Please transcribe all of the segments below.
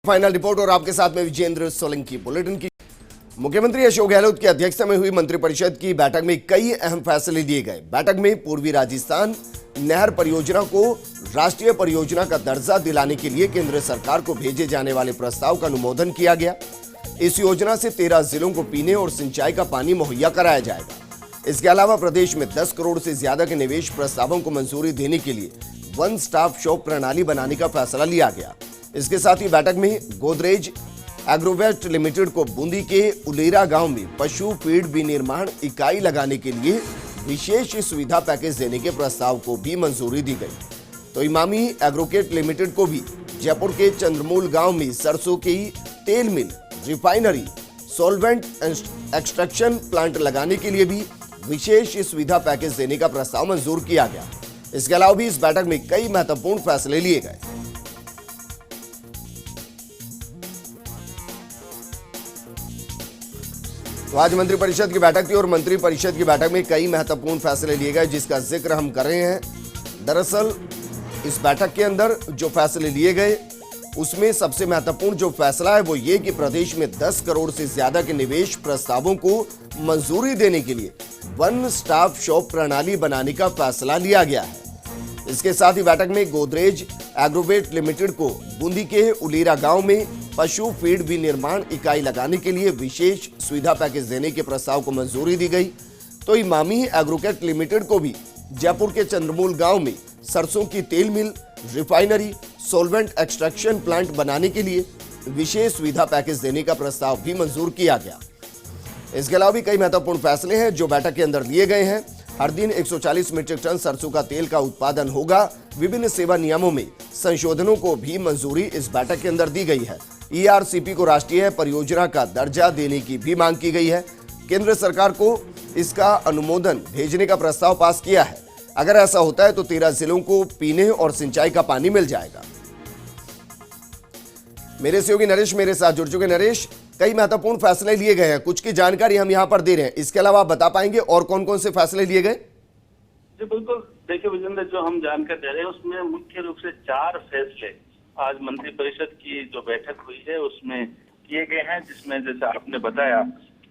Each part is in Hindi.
फाइनल रिपोर्ट और आपके साथ में विजेंद्र सोलंकी। बुलेटिन की मुख्यमंत्री अशोक गहलोत की अध्यक्षता में हुई मंत्रिपरिषद की बैठक में कई अहम फैसले लिए गए। बैठक में पूर्वी राजस्थान नहर परियोजना को राष्ट्रीय परियोजना का दर्जा दिलाने के लिए केंद्र सरकार को भेजे जाने वाले प्रस्ताव का अनुमोदन किया गया। इस योजना से 13 जिलों को पीने और सिंचाई का पानी मुहैया कराया जाएगा। इसके अलावा प्रदेश में 10 करोड़ से ज्यादा के निवेश प्रस्तावों को मंजूरी देने के लिए वन स्टॉप शॉप प्रणाली बनाने का फैसला लिया गया। इसके साथ ही बैठक में गोदरेज एग्रोवेट लिमिटेड को बूंदी के उलेरा गांव में पशु फीड विनिर्माण इकाई लगाने के लिए विशेष सुविधा पैकेज देने के प्रस्ताव को भी मंजूरी दी गई। तो इमामी एग्रोकेट लिमिटेड को भी जयपुर के चंद्रमूल गांव में सरसों की तेल मिल, रिफाइनरी, सॉल्वेंट एक्सट्रैक्शन प्लांट लगाने के लिए भी विशेष सुविधा पैकेज देने का प्रस्ताव मंजूर किया गया। इसके अलावा भी इस बैठक में कई महत्वपूर्ण फैसले लिए गए। तो आज मंत्रिपरिषद की बैठक थी और मंत्रिपरिषद की बैठक में कई महत्वपूर्ण फैसले लिए गए, जिसका जिक्र हम कर रहे हैं। दरअसल इस बैठक के अंदर जो फैसले लिए गए उसमें सबसे महत्वपूर्ण जो फैसला है वो ये कि प्रदेश में 10 करोड़ से ज्यादा के निवेश प्रस्तावों को मंजूरी देने के लिए वन स्टॉप शॉप प्रणाली बनाने का फैसला लिया गया है। इसके साथ ही बैठक में गोदरेज एग्रोवेट लिमिटेड को बूंदी के उलेरा गांव में पशु फीड विनिर्माण इकाई लगाने के लिए विशेष सुविधा पैकेज देने के प्रस्ताव को मंजूरी दी गई। तो इमामी एग्रोकेट लिमिटेड को भी जयपुर के चंद्रमूल गांव में सरसों की तेल मिल, रिफाइनरी, सॉल्वेंट एक्सट्रैक्शन प्लांट बनाने के लिए विशेष सुविधा पैकेज देने का प्रस्ताव भी मंजूर किया गया। इसके अलावा भी कई महत्वपूर्ण फैसले हैं जो बैठक के अंदर लिए गए हैं। हर दिन 140 मीट्रिक टन सरसों का तेल का उत्पादन होगा। विभिन्न सेवा नियमों में संशोधनों को भी मंजूरी इस बैठक के अंदर दी गई है। ईआरसीपी को राष्ट्रीय परियोजना का दर्जा देने की भी मांग की गई है। केंद्र सरकार को इसका अनुमोदन भेजने का प्रस्ताव पास किया है। अगर ऐसा होता है तो 13 जिलों को पीने और सिंचाई का पानी मिल जाएगा। मेरे सहयोगी नरेश मेरे साथ जुड़ चुके। नरेश, कई महत्वपूर्ण फैसले लिए गए हैं, कुछ की जानकारी हम यहां पर दे रहे हैं। इसके अलावा आप बता पाएंगे और कौन कौन से फैसले लिए गए? जी बिल्कुल, देखिए विजेंद्र, जो हम जानकारी दे रहे हैं उसमें मुख्य रूप से 4 फैसले आज मंत्रिपरिषद की जो बैठक हुई है उसमें किए गए हैं, जिसमें जैसे आपने बताया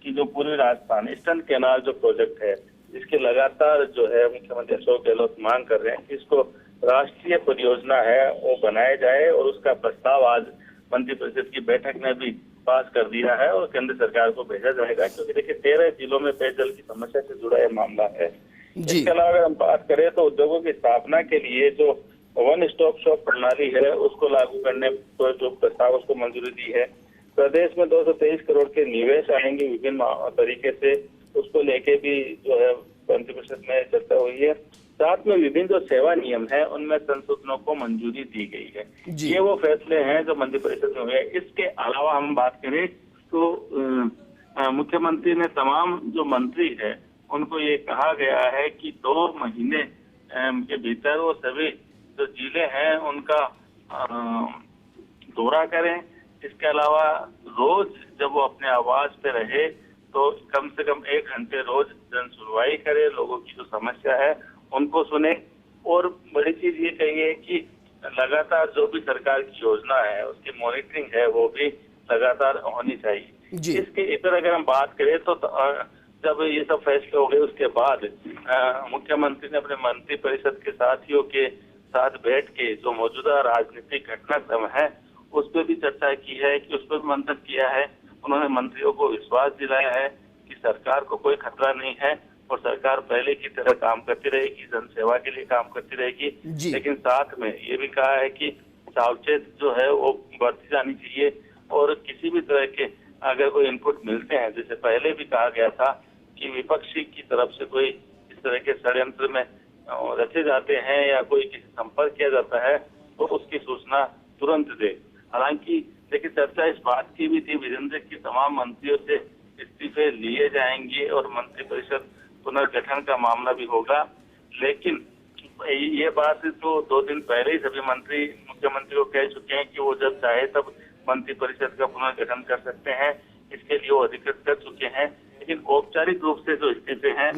कि जो पूर्वी राजस्थान ईस्टर्न कैनाल जो प्रोजेक्ट है इसके लगातार जो है मुख्यमंत्री अशोक गहलोत मांग कर रहे हैं कि इसको राष्ट्रीय परियोजना है वो बनाया जाए और उसका प्रस्ताव आज मंत्रिपरिषद की बैठक में भी पास कर दिया है और केंद्र सरकार को भेजा जाएगा, क्योंकि देखिए 13 जिलों में पेयजल की समस्या से जुड़ा यह मामला है। इसके अलावा अगर हम बात करें तो उद्योगों की स्थापना के लिए जो वन स्टॉप शॉप प्रणाली है उसको लागू करने पर जो प्रस्ताव उसको मंजूरी दी है। प्रदेश में 223 करोड़ के निवेश आएंगे विभिन्न तरीके से, उसको लेके भी जो है मंत्रिपरिषद में चर्चा हुई है। साथ में विभिन्न जो सेवा नियम है उनमें संशोधनों को मंजूरी दी गई है। ये वो फैसले हैं जो मंत्रिपरिषद में हुए। इसके अलावा हम बात करें तो मुख्यमंत्री ने तमाम जो मंत्री है उनको ये कहा गया है कि 2 महीने के भीतर वो सभी जो जिले हैं उनका दौरा करें। इसके अलावा रोज जब वो अपने आवास पे रहे तो कम से कम 1 घंटे रोज जन सुनवाई करे, लोगों की जो समस्या है उनको सुने। और बड़ी चीज ये कहिए कि लगातार जो भी सरकार की योजना है उसकी मॉनिटरिंग है वो भी लगातार होनी चाहिए। इसके इतर अगर हम बात करें तो जब ये सब फैसले हो गए उसके बाद मुख्यमंत्री ने अपने मंत्रिपरिषद के साथियों के साथ बैठ के जो मौजूदा राजनीतिक घटनाक्रम है उस पर भी चर्चा की है, कि उस पर भी मंथन किया है। उन्होंने मंत्रियों को विश्वास दिलाया है कि सरकार को कोई खतरा नहीं है और सरकार पहले की तरह काम करती रहेगी, जनसेवा के लिए काम करती रहेगी। लेकिन साथ में ये भी कहा है कि सावचेत जो है वो बरती जानी चाहिए और किसी भी तरह के अगर कोई इनपुट मिलते हैं, जैसे पहले भी कहा गया था कि विपक्षी की तरफ से कोई इस तरह के षड्यंत्र में रचे जाते हैं या कोई किसी संपर्क किया जाता है तो उसकी सूचना तुरंत दे। हालांकि देखिए चर्चा इस बात की भी थी विजेंद्र की तमाम मंत्रियों से इस्तीफे लिए जाएंगे और मंत्रिपरिषद पुनर्गठन का मामला भी होगा। लेकिन ये बात तो 2 दिन पहले ही सभी मंत्री मुख्यमंत्री को कह चुके हैं कि वो जब चाहे तब मंत्रिपरिषद का पुनर्गठन कर सकते हैं। इसके लिए वो अधिकृत कर चुके हैं। लेकिन औपचारिक रूप से जो इस्तीफे हैं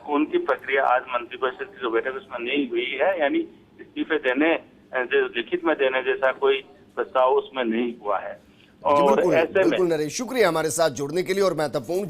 उनकी प्रक्रिया आज मंत्रिपरिषद की जो बैठक उसमें नहीं हुई है। यानी इस्तीफे देने लिखित में देने जैसा कोई प्रस्ताव उसमें नहीं हुआ है। जी, और बिल्कुल ऐसे में बिल्कुल नरेश, शुक्रिया हमारे साथ जुड़ने के लिए और महत्वपूर्ण